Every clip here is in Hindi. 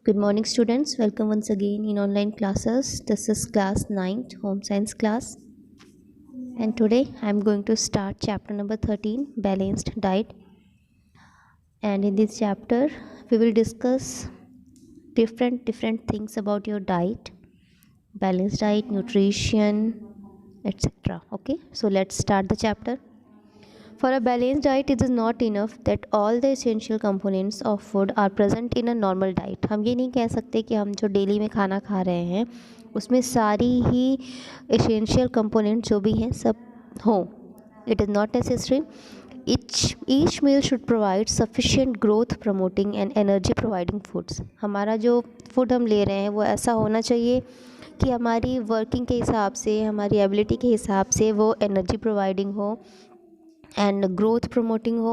Good morning students, welcome once again in online classes. This is class 9th home science class, and today I am going to start chapter number 13, balanced diet. And in this chapter we will discuss different things about your diet, balanced diet, nutrition, etc. Okay, so let's start the chapter. For a balanced diet, it is not enough that all the essential components of food are present in a normal diet. हम ये नहीं कह सकते कि हम जो डेली में खाना खा रहे हैं उसमें सारी ही एसेंशियल कंपोनेंट जो भी हैं सब हों. It is not necessary. Each meal should provide sufficient growth promoting and energy providing foods. हमारा जो फूड हम ले रहे हैं वो ऐसा होना चाहिए कि हमारी वर्किंग के हिसाब से, हमारी एबिलिटी के हिसाब से वो एनर्जी प्रोवाइडिंग हो and growth promoting ho.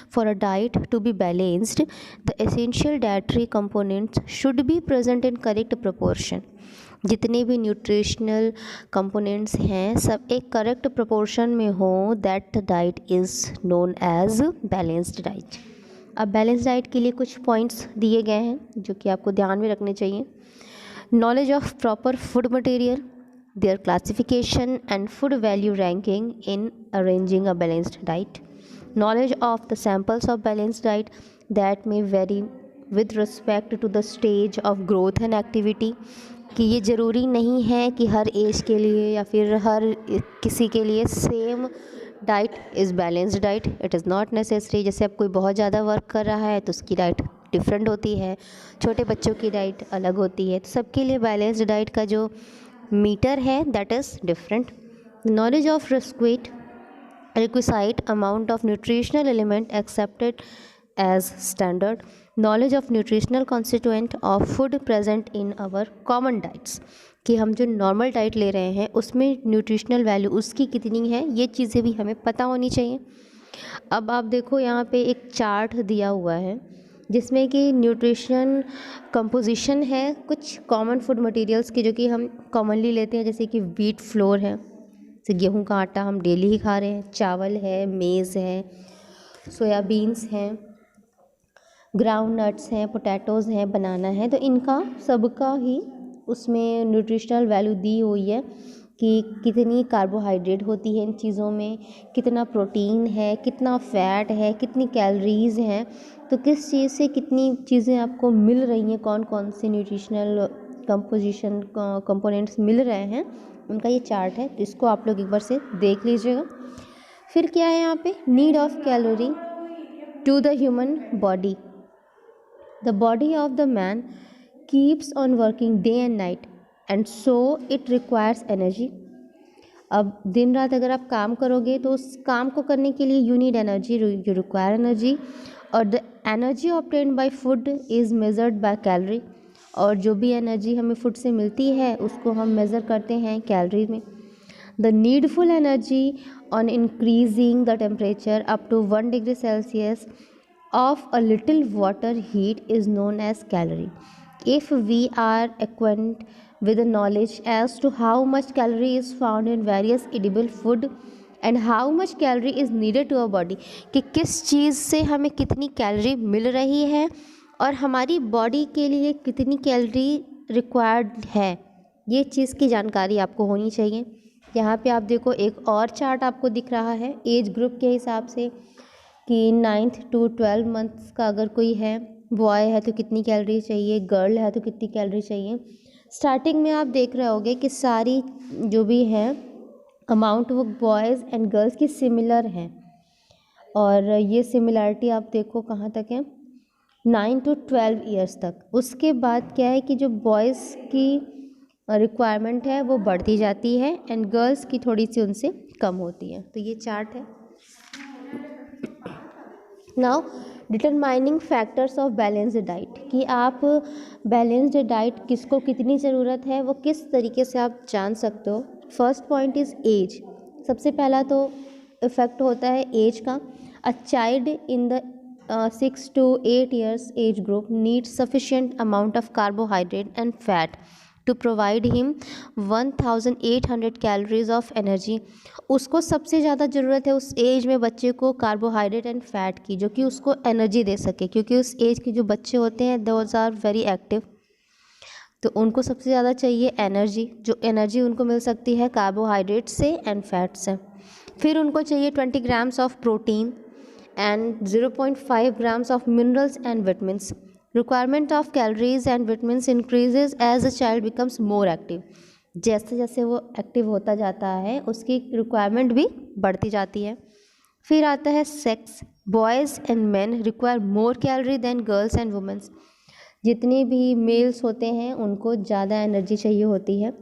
For a diet to be balanced, the essential dietary components should be present in correct proportion. जितने भी न्यूट्रिशनल कंपोनेंट्स हैं सब एक करेक्ट प्रोपोर्शन में हो. That diet is known as balanced diet. अब बैलेंस डाइट के लिए कुछ पॉइंट्स दिए गए हैं जो कि आपको ध्यान में रखने चाहिए. Knowledge of proper food material, their classification and food value ranking in arranging a balanced diet. Knowledge of the samples of balanced diet that may vary with respect to the stage of growth and activity. कि ये ज़रूरी नहीं है कि हर एज के लिए या फिर हर किसी के लिए same diet is balanced diet. It is not necessary. जैसे अब कोई बहुत ज़्यादा वर्क कर रहा है तो उसकी डाइट डिफरेंट होती है, छोटे बच्चों की डाइट अलग होती है. तो सबके लिए बैलेंस्ड डाइट का जो मीटर है that is different. Knowledge of requisite amount of nutritional element accepted as standard. Knowledge of nutritional constituent of food present in our common diets. कि हम जो नॉर्मल डाइट ले रहे हैं उसमें न्यूट्रिशनल वैल्यू उसकी कितनी है ये चीज़ें भी हमें पता होनी चाहिए. अब आप देखो यहाँ पे एक चार्ट दिया हुआ है जिसमें कि न्यूट्रिशन कंपोजिशन है कुछ कॉमन फूड मटेरियल्स की जो कि हम कॉमनली लेते हैं. जैसे कि वीट फ्लोर है, जैसे गेहूं का आटा हम डेली ही खा रहे हैं, चावल है, मेज़ है, सोयाबीन्स हैं, ग्राउंड नट्स हैं, पोटैटोज़ हैं, बनाना है. तो इनका सबका ही उसमें न्यूट्रिशनल वैल्यू दी हुई है कि कितनी कार्बोहाइड्रेट होती है इन चीज़ों में, कितना प्रोटीन है, कितना फ़ैट है, कितनी कैलोरीज़ हैं, तो किस चीज़ से कितनी चीज़ें आपको मिल रही हैं, कौन कौन से न्यूट्रिशनल कंपोजिशन कंपोनेंट्स मिल रहे हैं, उनका ये चार्ट है. तो इसको आप लोग एक बार से देख लीजिएगा. फिर क्या है यहाँ पे, need of calorie to the human body. The body of the man keeps on working day and night and so it requires energy. अब दिन रात अगर आप काम करोगे तो उस काम को करने के लिए you need energy, you require energy. और the energy obtained by food is measured by calorie. और जो भी एनर्जी हमें फूड से मिलती है उसको हम मेज़र करते हैं कैलोरी में. The needful energy on increasing the temperature up to 1 degree Celsius of a little water heat is known as calorie. If we are acquainted with the knowledge as to how much calorie is found in various edible food and how much calorie is needed to our body, कि किस चीज़ से हमें कितनी कैलोरी मिल रही है और हमारी बॉडी के लिए कितनी कैलोरी रिक्वायर्ड है, ये चीज़ की जानकारी आपको होनी चाहिए. यहाँ पे आप देखो एक और चार्ट आपको दिख रहा है एज ग्रुप के हिसाब से कि 9th to 12 मंथ्स का अगर कोई है, बॉय है तो कितनी कैलोरी चाहिए, गर्ल है तो कितनी कैलोरी चाहिए. स्टार्टिंग में आप देख रहे होगे कि सारी जो भी हैं अमाउंट वो बॉयज़ एंड गर्ल्स की सिमिलर हैं. और ये सिमिलरिटी आप देखो कहाँ तक है, 9 to 12 ईयर्स तक. उसके बाद क्या है कि जो बॉयज़ की रिक्वायरमेंट है वो बढ़ती जाती है एंड गर्ल्स की थोड़ी सी उनसे कम होती है. तो ये चार्ट है. Now determining factors of balanced diet, कि आप बैलेंस्ड डाइट किसको कितनी ज़रूरत है वो किस तरीके से आप जान सकते हो. First point is age. सबसे पहला तो इफ़ेक्ट होता है एज का. A child in the 6 to 8 years age group needs sufficient amount of carbohydrate and fat to provide him 1800 calories of energy. उसको सबसे ज़्यादा ज़रूरत है उस एज में बच्चे को कार्बोहाइड्रेट एंड फैट की, जो कि उसको एनर्जी दे सके, क्योंकि उस एज के जो बच्चे होते हैं दोज आर वेरी एक्टिव. तो उनको सबसे ज़्यादा चाहिए एनर्जी, जो एनर्जी उनको मिल सकती है कार्बोहाइड्रेट से एंड फैट से। फिर उनको चाहिए 20 grams of protein and 0.5 grams of minerals and vitamins. Requirement of calories and vitamins increases as the child becomes more active. जैसे जैसे वो एक्टिव होता जाता है उसकी रिक्वायरमेंट भी बढ़ती जाती है। फिर आता है sex. Boys and man require more calorie than girls and womens. जितने भी मेल्स होते हैं उनको ज़्यादा एनर्जी चाहिए होती है।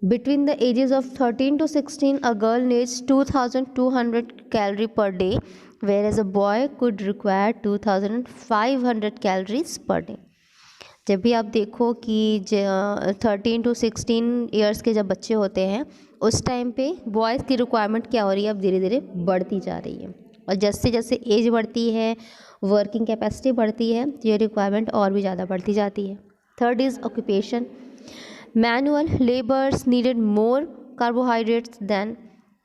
Between the ages of 13 to 16, a girl needs 2,200 calories per day, whereas a boy could require 2,500 calories per day. जब भी आप देखो कि 13 to 16 ईयर्स के जब बच्चे होते हैं उस टाइम पे बॉयज़ की रिक्वायरमेंट क्या हो रही है, अब धीरे धीरे बढ़ती जा रही है। और जैसे जैसे एज बढ़ती है, वर्किंग कैपेसिटी बढ़ती है, ये रिक्वायरमेंट और भी ज़्यादा बढ़ती जाती है। Third is occupation. Manual laborers needed more carbohydrates than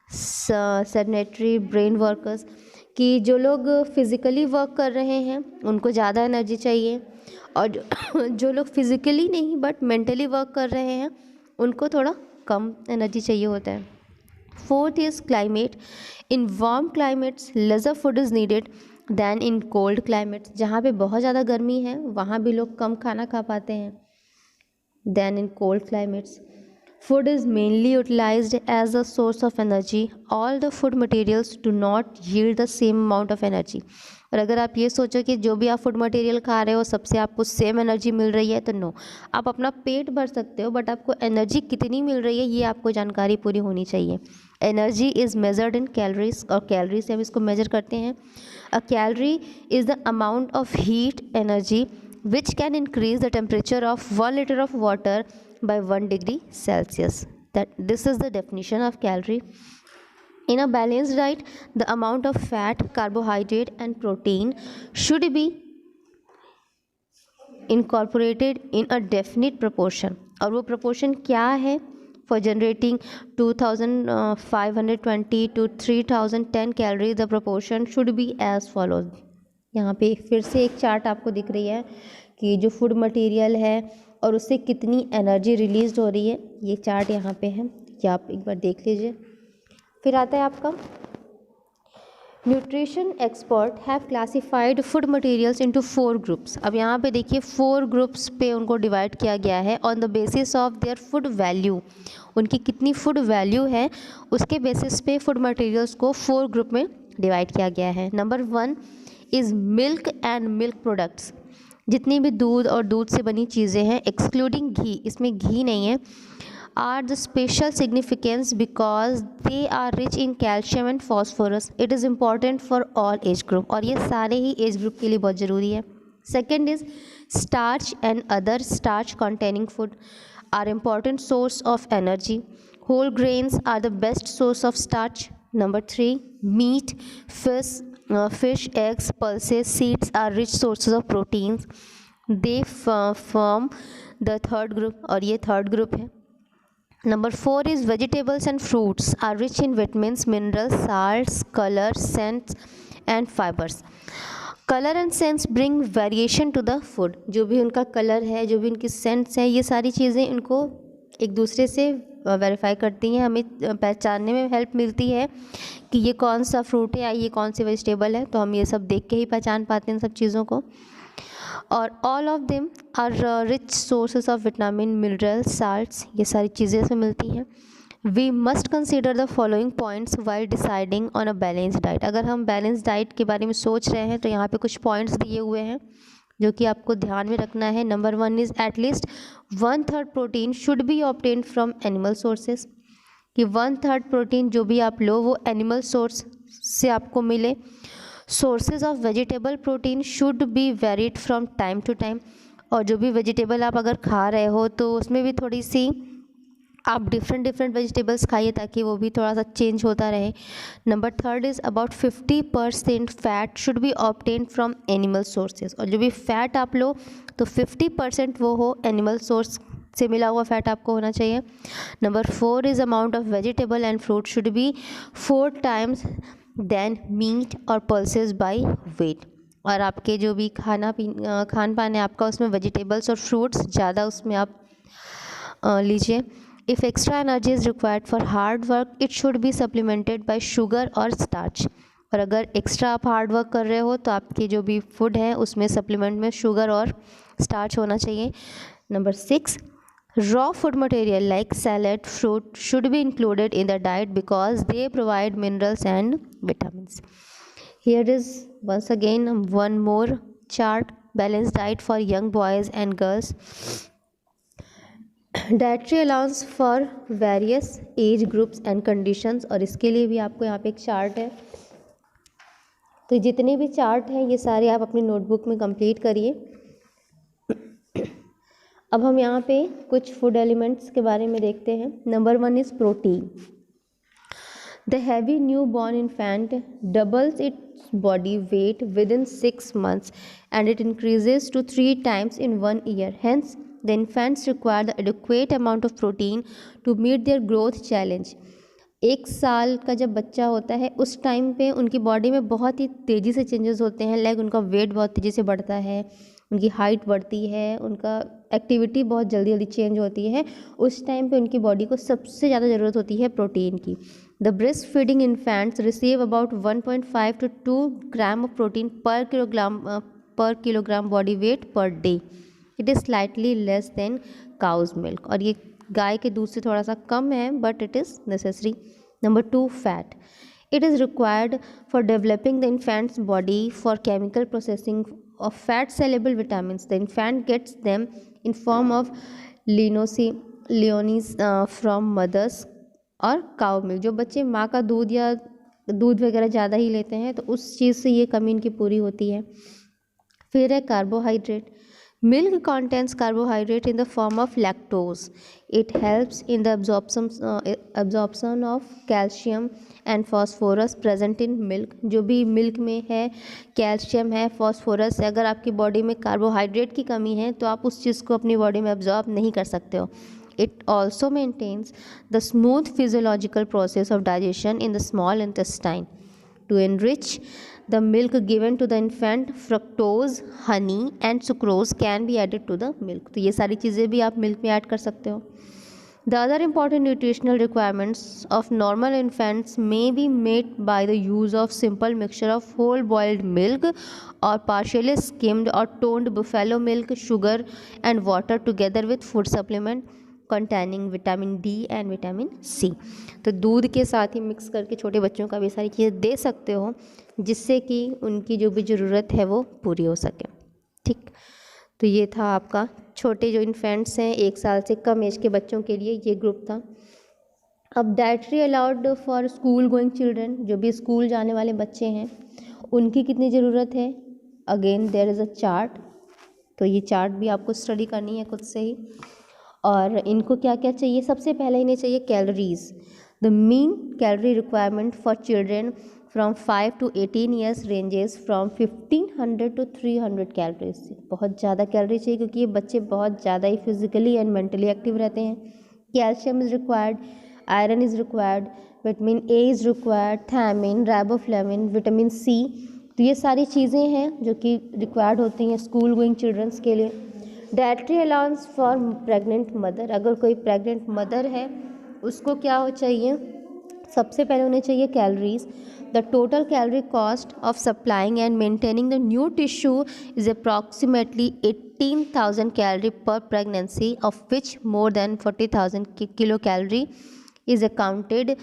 sedentary brain workers। कि जो लोग फिज़िकली वर्क कर रहे हैं उनको ज़्यादा एनर्जी चाहिए, और जो लोग फिज़िकली नहीं बट मेंटली वर्क कर रहे हैं उनको थोड़ा कम एनर्जी चाहिए होता है। Fourth is climate. In warm climates lesser food is needed than in cold climates. जहाँ पे बहुत ज़्यादा गर्मी है वहाँ भी लोग कम खाना खा पाते हैं than in cold climates. Food is mainly utilized as a source of energy. All the food materials do not yield the same amount of energy. और अगर आप ये सोचो कि जो भी आप फूड मटेरियल खा रहे हो सबसे आपको सेम एनर्जी मिल रही है, तो नो, आप अपना पेट भर सकते हो बट आपको एनर्जी कितनी मिल रही है ये आपको जानकारी पूरी होनी चाहिए। Energy is measured in calories, और कैलोरी से हम इसको मेजर करते हैं। A calorie is the amount of heat energy which can increase the temperature of 1 liter of water by 1 degree Celsius. This is the definition of calorie. In a balanced diet, the amount of fat, carbohydrate and protein should be incorporated in a definite proportion. और वो proportion क्या है? For generating 2520 to 3010 calories, the proportion should be as follows. यहाँ पे फिर से एक चार्ट आपको दिख रही है कि जो फूड मटेरियल है और उससे कितनी एनर्जी रिलीज हो रही है, ये चार्ट यहाँ पे है, ये आप एक बार देख लीजिए। फिर आता है आपका nutrition expert have classified food materials into 4 groups. अब यहाँ पे देखिए 4 ग्रुप्स पे उनको डिवाइड किया गया है on the basis of their food value. उनकी कितनी फूड वैल्यू है उसके बेसिस पे फूड मटेरियल्स को 4 ग्रुप में डिवाइड किया गया है। Number 1 is milk and milk products. जितनी भी दूध और दूध से बनी चीज़ें हैं एक्सक्लूडिंग घी, इसमें घी नहीं है, are the special significance because they are rich in calcium and phosphorus. It is important for all age group, और ये सारे ही एज ग्रुप के लिए बहुत ज़रूरी है। Second is starch and other starch containing food are important source of energy. Whole grains are the best source of starch. Number 3 meat, fish, eggs, pulses, seeds are rich sources of proteins. They form the third group, और ये third group है। Number 4 is vegetables and fruits are rich in vitamins, minerals, salts, color, scents and fibers. Colour and scents bring variation to the food. जो भी उनका कलर है, जो भी उनकी सेंट्स हैं, ये सारी चीज़ें इनको एक दूसरे से वेरीफाई करती हैं, हमें पहचानने में हेल्प मिलती है कि ये कौन सा फ्रूट है या ये कौन सी वेजिटेबल है, तो हम ये सब देख के ही पहचान पाते हैं सब चीज़ों को। और all of them are rich sources of vitamin, minerals, salts, ये सारी चीज़ें इसमें मिलती हैं। We must consider the following points while deciding on a balance diet. अगर हम बैलेंस डाइट के बारे में सोच रहे हैं तो यहाँ पे कुछ पॉइंट्स दिए हुए हैं जो कि आपको ध्यान में रखना है। Number 1 is at least 1/3 protein should B obtained from animal sources. कि 1/3 प्रोटीन जो भी आप लो वो एनिमल सोर्स से आपको मिले। Sources of vegetable protein should be varied from time to time. और जो भी वेजिटेबल आप अगर खा रहे हो तो उसमें भी थोड़ी सी आप डिफरेंट वेजिटेबल्स खाइए ताकि वो भी थोड़ा सा चेंज होता रहे। Number 3 is about 50% fat should be obtain from animal sources. और जो भी फैट आप लो तो 50% वो हो एनिमल सोर्स से मिला हुआ फैट आपको होना चाहिए। Number 4 is amount of vegetable and fruit should be 4 times than meat और पल्सेस बाय वेट। और आपके जो भी खान पान है आपका, उसमें वेजिटेबल्स और फ्रूट्स ज़्यादा उसमें आप लीजिए। If extra energy is required for hard work it should be supplemented bye sugar और स्टार्च। और अगर एक्स्ट्रा आप हार्ड वर्क कर रहे हो तो आपकी जो भी फूड है उसमें सप्लीमेंट में शुगर और स्टार्च होना चाहिए। Number 6, raw food material like salad, fruit should be included in the diet because they provide minerals and vitamins. Here is once again one more chart, balanced diet for young boys and girls. Dietary allowance for various age groups and conditions, और इसके लिए भी आपको यहाँ पे एक चार्ट है। तो जितने भी चार्ट हैं ये सारे आप अपनी नोटबुक में कंप्लीट करिए। अब हम यहाँ पे कुछ फूड एलिमेंट्स के बारे में देखते हैं। Number 1 is protein. The heavy new born infant doubles its body weight with in 6 months and it increases to 3 times in 1 year. Hence, the infants require the adequate amount of protein to meet their growth challenge. 1 साल का जब बच्चा होता है उस टाइम पे उनकी बॉडी में बहुत ही तेज़ी से चेंजेस होते हैं। लाइक उनका वेट बहुत तेज़ी से बढ़ता है, उनकी हाइट बढ़ती है, उनका एक्टिविटी बहुत जल्दी जल्दी चेंज होती है। उस टाइम पे उनकी बॉडी को सबसे ज़्यादा ज़रूरत होती है प्रोटीन की। The breast feeding infants receive about 1.5 to 2 gram of protein per kilogram body weight per day. It is slightly less than cow's milk, और ये गाय के दूध से थोड़ा सा कम है but it is necessary. Number 2, fat. It is required for developing the infant's body for chemical processing of fat-soluble vitamins. The infant gets them in form of leonis from mothers और काउ मिल्क। जो बच्चे माँ का दूध या दूध वगैरह ज़्यादा ही लेते हैं तो उस चीज़ से ये कमी इनकी पूरी होती है। फिर है carbohydrate. Milk contains carbohydrate in the form of lactose. It helps in the absorption of calcium and phosphorus present in milk. जो भी मिल्क में है कैल्शियम है, फॉस्फोरस है, अगर आपकी बॉडी में कार्बोहाइड्रेट की कमी है तो आप उस चीज़ को अपनी बॉडी में absorb नहीं कर सकते हो। It also maintains the smooth physiological process of digestion in the small intestine. To enrich the milk given to the infant, fructose, honey and sucrose can be added to the milk. तो ये सारी चीज़ें भी आप मिल्क में ऐड कर सकते हो। The other important nutritional requirements of normal infants may be met by the use of simple mixture of whole boiled milk or partially skimmed or toned buffalo milk, sugar and water together with food supplement containing vitamin D and vitamin C. तो दूध के साथ ही मिक्स करके छोटे बच्चों का भी सारी चीज़ें दे सकते हो जिससे कि उनकी जो भी ज़रूरत है वो पूरी हो सके। ठीक, तो ये था आपका छोटे जो इन्फेंट्स हैं 1 साल से कम एज के बच्चों के लिए ये ग्रुप था। अब dietary allowed for school going children, जो भी स्कूल जाने वाले बच्चे हैं उनकी कितनी ज़रूरत है। Again there is a chart, तो ये चार्ट भी आपको स्टडी करनी है खुद से ही। और इनको क्या क्या चाहिए, सबसे पहले इन्हें चाहिए calories. The mean calorie requirement for children from 5 to 18 years ranges from 1500 to 300 calories. बहुत ज़्यादा कैलोरी चाहिए क्योंकि ये बच्चे बहुत ज़्यादा ही फिजिकली एंड मेंटली एक्टिव रहते हैं। Calcium is required, iron is required, vitamin A is required, thiamine, riboflavin, vitamin C. तो ये सारी चीज़ें हैं जो कि रिक्वायर्ड होती हैं स्कूल गोइंग चिल्ड्रंस के लिए। Dietary allowance for pregnant mother, अगर कोई प्रेग्नेंट मदर है उसको क्या हो चाहिए, सबसे पहले उन्हें चाहिए calories. The total calorie cost of supplying and maintaining the new tissue is approximately 18,000 calorie per pregnancy, of which more than 40,000 kilo calorie is accounted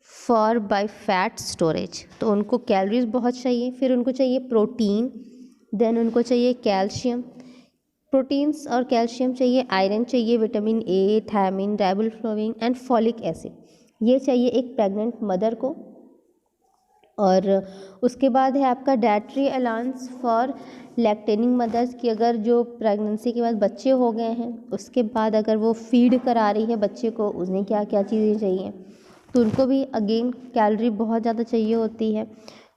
for by fat storage. तो उनको कैलोरीज बहुत चाहिए। फिर उनको चाहिए प्रोटीन, देन उनको चाहिए कैल्शियम, प्रोटीन्स और कैल्शियम चाहिए, आयरन चाहिए, vitamin A, thiamine, riboflavin and folic acid, ये चाहिए एक प्रेग्नेंट मदर को। और उसके बाद है आपका dietary allowance for lactating mothers, कि अगर जो प्रेगनेंसी के बाद बच्चे हो गए हैं उसके बाद अगर वो फीड करा रही है बच्चे को, उन्हें क्या क्या चीज़ें चाहिए, तो उनको भी अगेन कैलोरी बहुत ज़्यादा चाहिए होती है।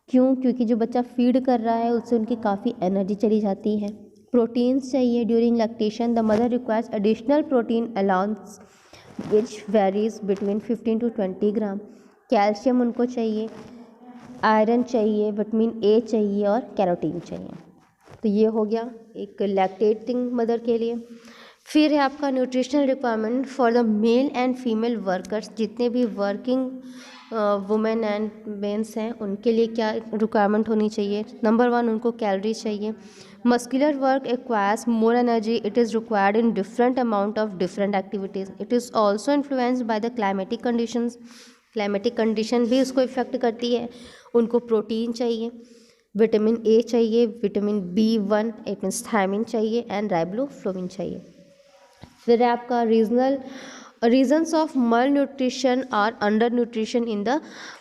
क्यों? क्योंकि जो बच्चा फीड कर रहा है उससे उनकी काफ़ी एनर्जी चली जाती है। प्रोटीन्स चाहिए during lactation, the mother requires additional protein allowance which varies between 15 to 20 gram. Calcium उनको चाहिए, आयरन चाहिए, विटामिन ए चाहिए और कैरोटीन चाहिए। तो ये हो गया एक लैक्टेटिंग मदर के लिए। फिर है आपका nutritional requirement for the male and female workers, जितने भी वर्किंग वुमेन एंड मेंस हैं उनके लिए क्या रिक्वायरमेंट होनी चाहिए। नंबर 1 उनको कैलोरीज चाहिए। Muscular work acquires more energy, it is required in different amount of different activities. It is also influenced by the climatic conditions, climatic condition भी उसको इफेक्ट करती है। उनको प्रोटीन चाहिए, विटामिन ए चाहिए, vitamin B1 it means thiamine चाहिए एंड राइबोफ्लाविन चाहिए। फिर है आपका रीजन्स ऑफ मल न्यूट्रिशन और undernutrition in the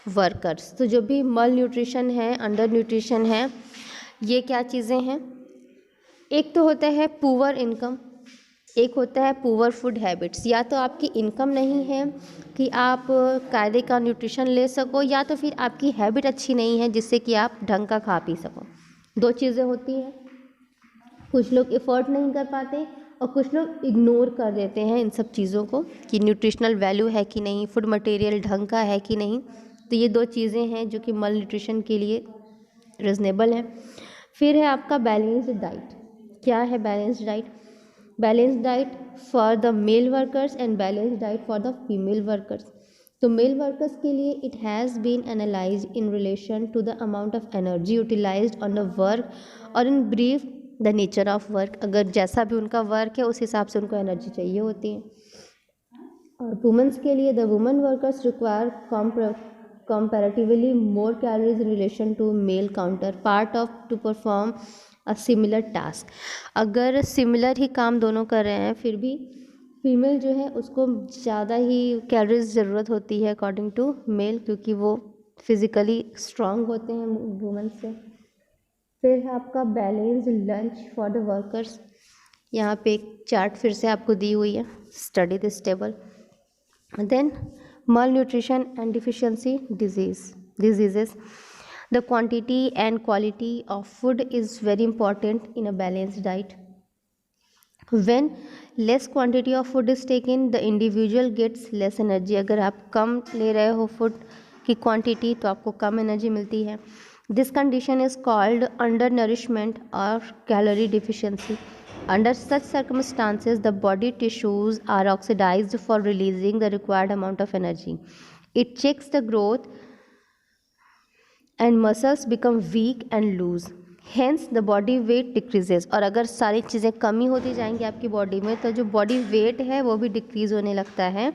workers. तो जो भी मल न्यूट्रिशन है, अंडर न्यूट्रिशन है, ये क्या चीज़ें हैं। एक तो होता है पुअर इनकम, एक होता है पुअर फूड हैबिट्स। या तो आपकी इनकम नहीं है कि आप कायदे का न्यूट्रिशन ले सको, या तो फिर आपकी हैबिट अच्छी नहीं है जिससे कि आप ढंग का खा पी सको। 2 चीज़ें होती हैं। कुछ लोग एफर्ट नहीं कर पाते और कुछ लोग इग्नोर कर देते हैं इन सब चीज़ों को कि न्यूट्रिशनल वैल्यू है कि नहीं, फूड मटेरियल ढंग का है कि नहीं। तो ये 2 चीज़ें हैं जो कि मल न्यूट्रिशन के लिए रीज़नेबल है। फिर है आपका बैलेंस्ड डाइट। क्या है balanced diet? Balanced diet for the male workers and balanced diet for the female workers. तो मेल वर्कर्स के लिए it has been analysed in relation to the amount of energy utilised on the work और in brief the nature of work. अगर जैसा भी उनका वर्क है उस हिसाब से उनको एनर्जी चाहिए होती है। और वुमेंस के लिए the women workers require comparatively more calories in relation to male counterpart of to perform a similar task। अगर सिमिलर ही काम दोनों कर रहे हैं फिर भी फीमेल जो है उसको ज़्यादा ही कैलोरीज ज़रूरत होती है अकॉर्डिंग टू मेल, क्योंकि वो फिज़िकली स्ट्रांग होते हैं वुमेन से। फिर है आपका balanced lunch for the workers. यहाँ पे एक चार्ट फिर से आपको दी हुई है, study this table. Then malnutrition and deficiency diseases. The quantity and quality of food is very important in a balanced diet. When less quantity of food is taken, the individual gets less energy। अगर आप कम ले रहे हो फूड की क्वांटिटी तो आपको कम एनर्जी मिलती है। This condition is called undernourishment और calorie deficiency. Under such circumstances, the body tissues are oxidized for releasing the required amount of energy. It checks the growth and muscles become weak and loose. Hence, the body weight decreases। और अगर सारी चीज़ें कमी होती जाएंगी आपकी बॉडी में तो जो बॉडी वेट है वो भी डिक्रीज़ होने लगता है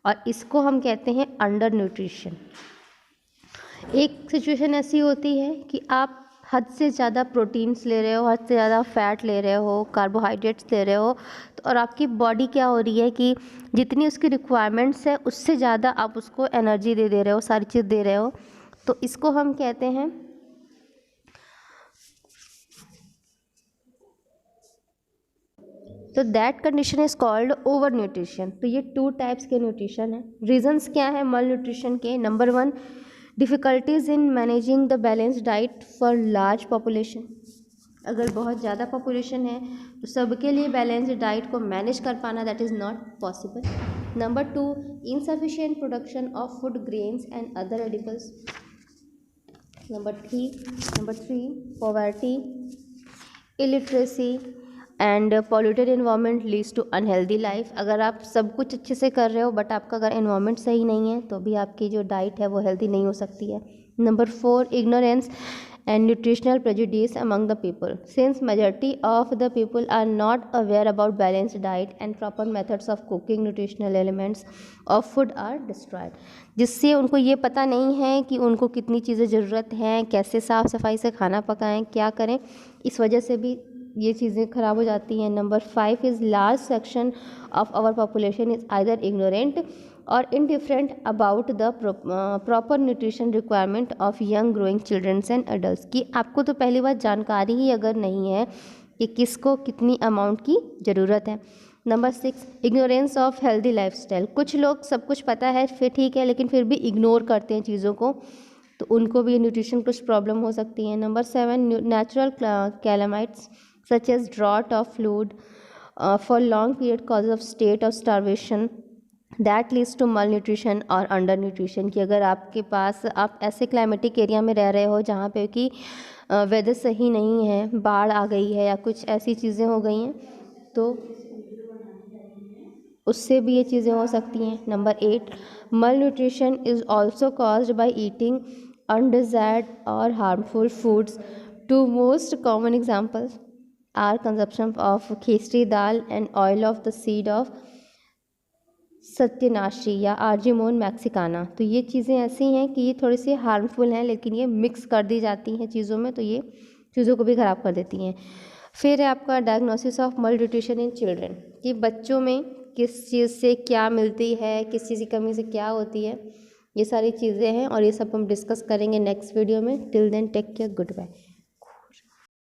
और इसको हम कहते हैं अंडर न्यूट्रिशन। एक सिचुएशन ऐसी होती है कि आप हद से ज़्यादा प्रोटीन्स ले रहे हो, हद से ज़्यादा फैट ले रहे हो, कार्बोहाइड्रेट्स ले रहे हो, तो और आपकी बॉडी क्या हो रही है कि जितनी उसकी रिक्वायरमेंट्स है उससे ज़्यादा आप उसको एनर्जी दे रहे हो, सारी चीज़ दे रहे हो, तो इसको हम कहते हैं तो that condition is called over nutrition. तो ये 2 टाइप्स के न्यूट्रिशन है। रीजंस क्या है मल न्यूट्रिशन के? Number 1 difficulties in managing the balance diet for large population. अगर बहुत ज़्यादा पॉपुलेशन है तो सबके लिए बैलेंस डाइट को मैनेज कर पाना that is not possible. Number 2 insufficient production of food grains and other edibles. Number 3 poverty, illiteracy and polluted environment leads to unhealthy life. अगर आप सब कुछ अच्छे से कर रहे हो बट आपका अगर इन्वायरमेंट सही नहीं है तो भी आपकी जो डाइट है वो हेल्दी नहीं हो सकती है। Number 4 ignorance and nutritional prejudice among the people. Since majority of the people are not aware about balanced diet and proper methods of cooking, nutritional elements of food are destroyed. जिससे उनको ये पता नहीं है कि उनको कितनी चीज़ें ज़रूरत हैं, कैसे साफ़ सफाई से खाना पकाएं, क्या करें, इस वजह से भी ये चीज़ें ख़राब हो जाती हैं। Number 5 is large section of our population is either ignorant और indifferent about the proper nutrition requirement of young growing childrens and adults. कि आपको तो पहली बात जानकारी ही अगर नहीं है कि किसको कितनी अमाउंट की ज़रूरत है। Number 6 ignorance of healthy lifestyle. कुछ लोग सब कुछ पता है फिर ठीक है लेकिन फिर भी इग्नोर करते हैं चीज़ों को, तो उनको भी न्यूट्रिशन कुछ प्रॉब्लम हो सकती है। Number 7 natural calamities such as drought of fluid for long period causes of state of starvation that leads to malnutrition और अंडर न्यूट्रिशन। कि अगर आपके पास आप ऐसे क्लाइमेटिक एरिया में रह रहे हो जहाँ पे कि वेदर सही नहीं है, बाढ़ आ गई है या कुछ ऐसी चीज़ें हो गई हैं, तो उससे भी ये चीज़ें हो सकती हैं। Number 8, malnutrition is also caused by eating undesired और harmful foods. Two most common examples are consumption of khichdi dal and oil of the seed of satyanashi या आर्जिमोन मैक्सिकाना। तो ये चीज़ें ऐसी हैं कि ये थोड़ी सी हार्मफुल हैं, लेकिन ये मिक्स कर दी जाती हैं चीज़ों में, तो ये चीज़ों को भी ख़राब कर देती हैं। फिर है आपका डायग्नोसिस ऑफ मल न्यूट्रिशन इन चिल्ड्रन, कि बच्चों में किस चीज़ से क्या मिलती है, किस चीज़ की कमी से क्या होती है, ये सारी चीज़ें हैं और ये सब हम डिस्कस करेंगे नेक्स्ट वीडियो में। Till then take care, good bye.